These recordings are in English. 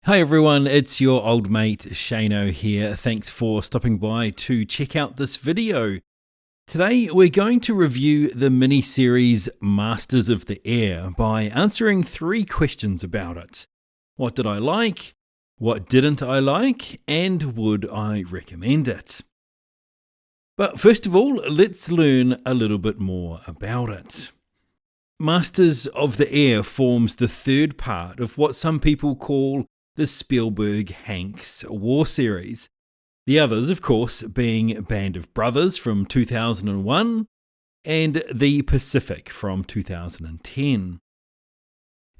Hi everyone, it's your old mate Shano here. Thanks for stopping by to check out this video. Today we're going to review the mini-series Masters of the Air by answering 3 questions about it. What did I like? What didn't I like? And would I recommend it? But first of all, let's learn a little bit more about it. Masters of the Air forms the third part of what some people call the Spielberg-Hanks War series. The others, of course, being Band of Brothers from 2001 and The Pacific from 2010.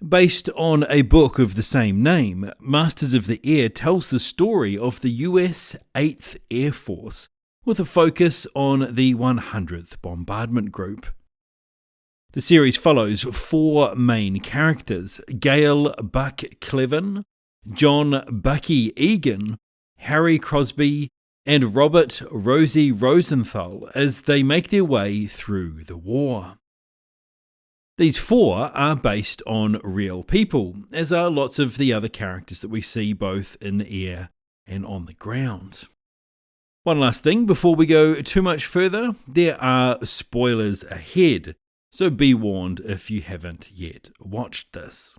Based on a book of the same name, Masters of the Air tells the story of the US 8th Air Force, with a focus on the 100th Bombardment Group. The series follows 4 main characters: Gail Buck Cleven, John Bucky Egan, Harry Crosby, and Robert Rosie Rosenthal as they make their way through the war. These 4 are based on real people, as are lots of the other characters that we see both in the air and on the ground. One last thing before we go too much further, there are spoilers ahead, so be warned if you haven't yet watched this.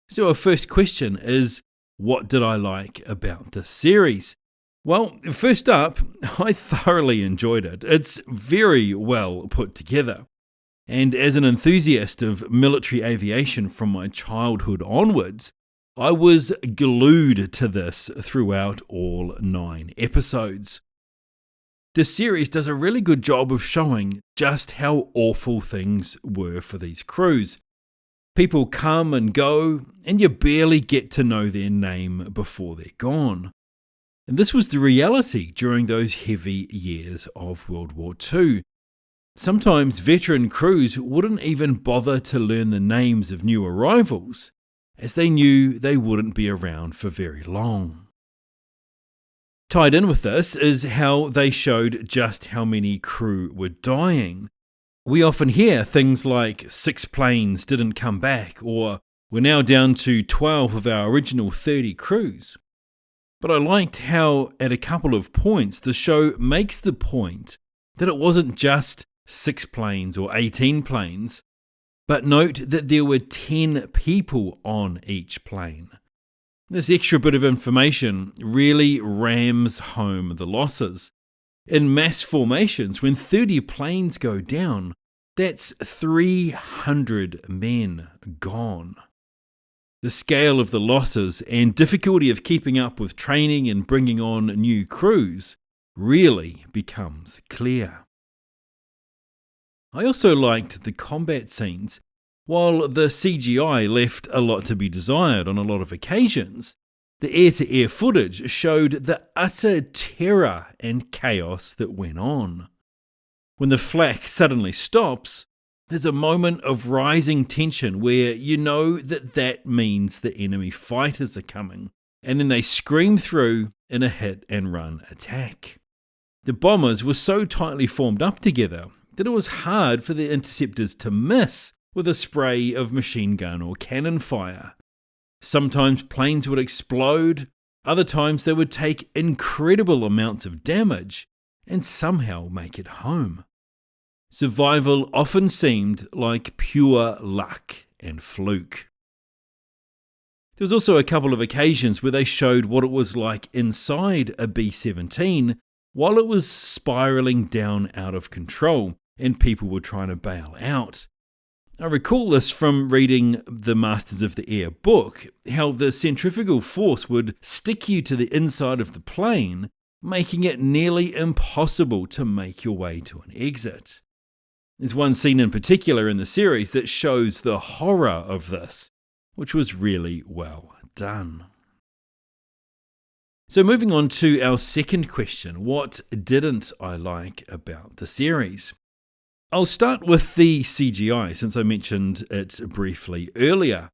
So our first question is, what did I like about this series? Well, first up, I thoroughly enjoyed it. It's very well put together. And as an enthusiast of military aviation from my childhood onwards, I was glued to this throughout all 9 episodes. This series does a really good job of showing just how awful things were for these crews. People come and go, and you barely get to know their name before they're gone. And this was the reality during those heavy years of World War II. Sometimes veteran crews wouldn't even bother to learn the names of new arrivals, as they knew they wouldn't be around for very long. Tied in with this is how they showed just how many crew were dying. We often hear things like 6 planes didn't come back, or we're now down to 12 of our original 30 crews. But I liked how, at a couple of points, the show makes the point that it wasn't just 6 planes or 18 planes, but note that there were 10 people on each plane. This extra bit of information really rams home the losses. In mass formations, when 30 planes go down, that's 300 men gone. The scale of the losses and difficulty of keeping up with training and bringing on new crews really becomes clear. I also liked the combat scenes. While the CGI left a lot to be desired on a lot of occasions, the air-to-air footage showed the utter terror and chaos that went on. When the flak suddenly stops, there's a moment of rising tension where you know that means the enemy fighters are coming, and then they scream through in a hit-and-run attack. The bombers were so tightly formed up together that it was hard for the interceptors to miss with a spray of machine gun or cannon fire. Sometimes planes would explode, other times they would take incredible amounts of damage and somehow make it home. Survival often seemed like pure luck and fluke. There was also a couple of occasions where they showed what it was like inside a B-17 while it was spiraling down out of control and people were trying to bail out. I recall this from reading the Masters of the Air book, how the centrifugal force would stick you to the inside of the plane, making it nearly impossible to make your way to an exit. There's one scene in particular in the series that shows the horror of this, which was really well done. So moving on to our second question, what didn't I like about the series? I'll start with the CGI since I mentioned it briefly earlier.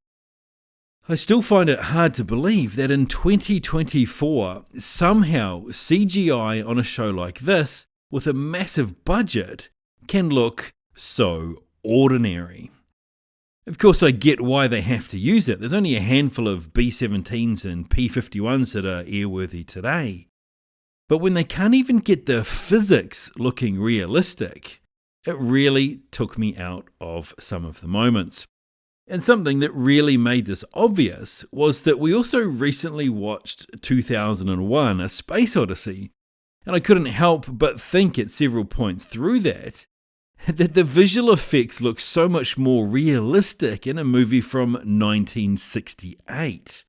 I still find it hard to believe that in 2024, somehow CGI on a show like this, with a massive budget, can look so ordinary. Of course, I get why they have to use it. There's only a handful of B-17s and P-51s that are airworthy today. But when they can't even get the physics looking realistic, it really took me out of some of the moments. And something that really made this obvious was that we also recently watched 2001: A Space Odyssey, and I couldn't help but think at several points through that the visual effects look so much more realistic in a movie from 1968.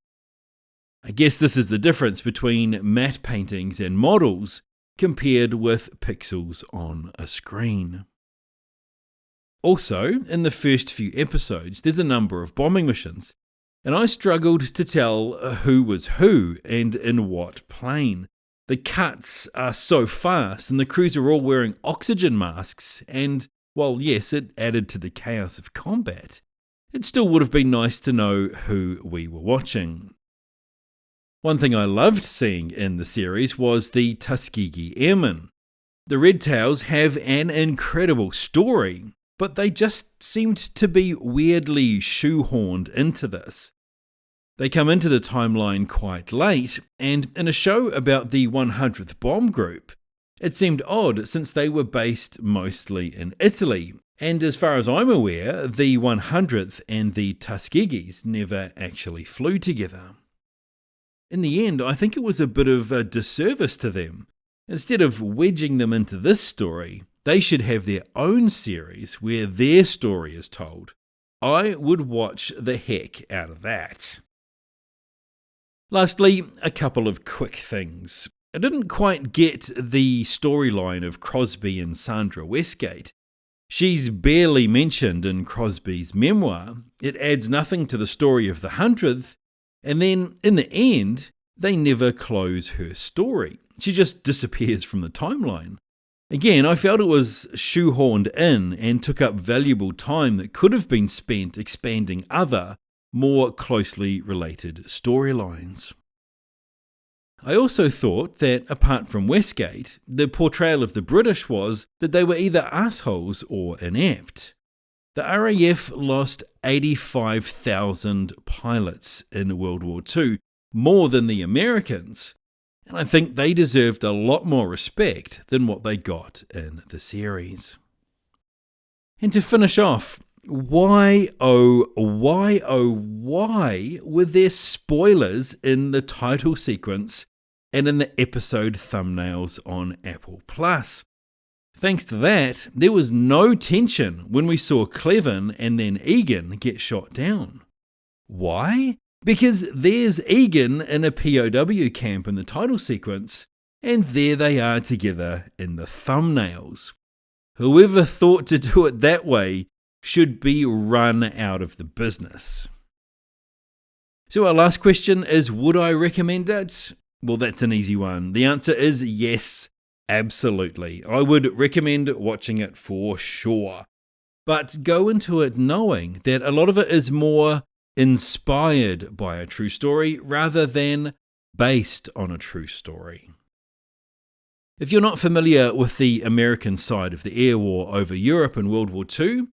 I guess this is the difference between matte paintings and models compared with pixels on a screen. Also, in the first few episodes, there's a number of bombing missions, and I struggled to tell who was who and in what plane. The cuts are so fast, and the crews are all wearing oxygen masks, and while yes, it added to the chaos of combat, it still would have been nice to know who we were watching. One thing I loved seeing in the series was the Tuskegee Airmen. The Red Tails have an incredible story, but they just seemed to be weirdly shoehorned into this. They come into the timeline quite late, and in a show about the 100th Bomb Group, it seemed odd since they were based mostly in Italy, and as far as I'm aware, the 100th and the Tuskegees never actually flew together. In the end, I think it was a bit of a disservice to them. Instead of wedging them into this story, they should have their own series where their story is told. I would watch the heck out of that. Lastly, a couple of quick things. I didn't quite get the storyline of Crosby and Sandra Westgate. She's barely mentioned in Crosby's memoir. It adds nothing to the story of the 100th, and then in the end, they never close her story. She just disappears from the timeline. Again, I felt it was shoehorned in and took up valuable time that could have been spent expanding other, more closely related storylines. I also thought that, apart from Westgate, the portrayal of the British was that they were either assholes or inept. The RAF lost 85,000 pilots in World War II, more than the Americans, and I think they deserved a lot more respect than what they got in the series. And to finish off, why were there spoilers in the title sequence and in the episode thumbnails on Apple Plus? Thanks to that, there was no tension when we saw Clevin and then Egan get shot down. Why? Because there's Egan in a POW camp in the title sequence, and there they are together in the thumbnails. Whoever thought to do it that way should be run out of the business. So our last question is, would I recommend it? Well, that's an easy one. The answer is yes, absolutely. I would recommend watching it for sure. But go into it knowing that a lot of it is more inspired by a true story rather than based on a true story. If you're not familiar with the American side of the air war over Europe in World War II,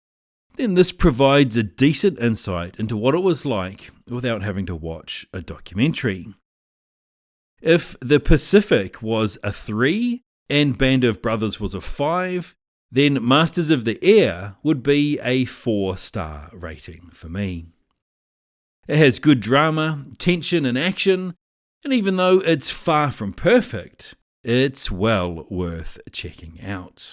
then this provides a decent insight into what it was like without having to watch a documentary. If the Pacific was a 3 and Band of Brothers was a 5, then Masters of the Air would be a 4-star rating for me. It has good drama, tension and action, and even though it's far from perfect, it's well worth checking out.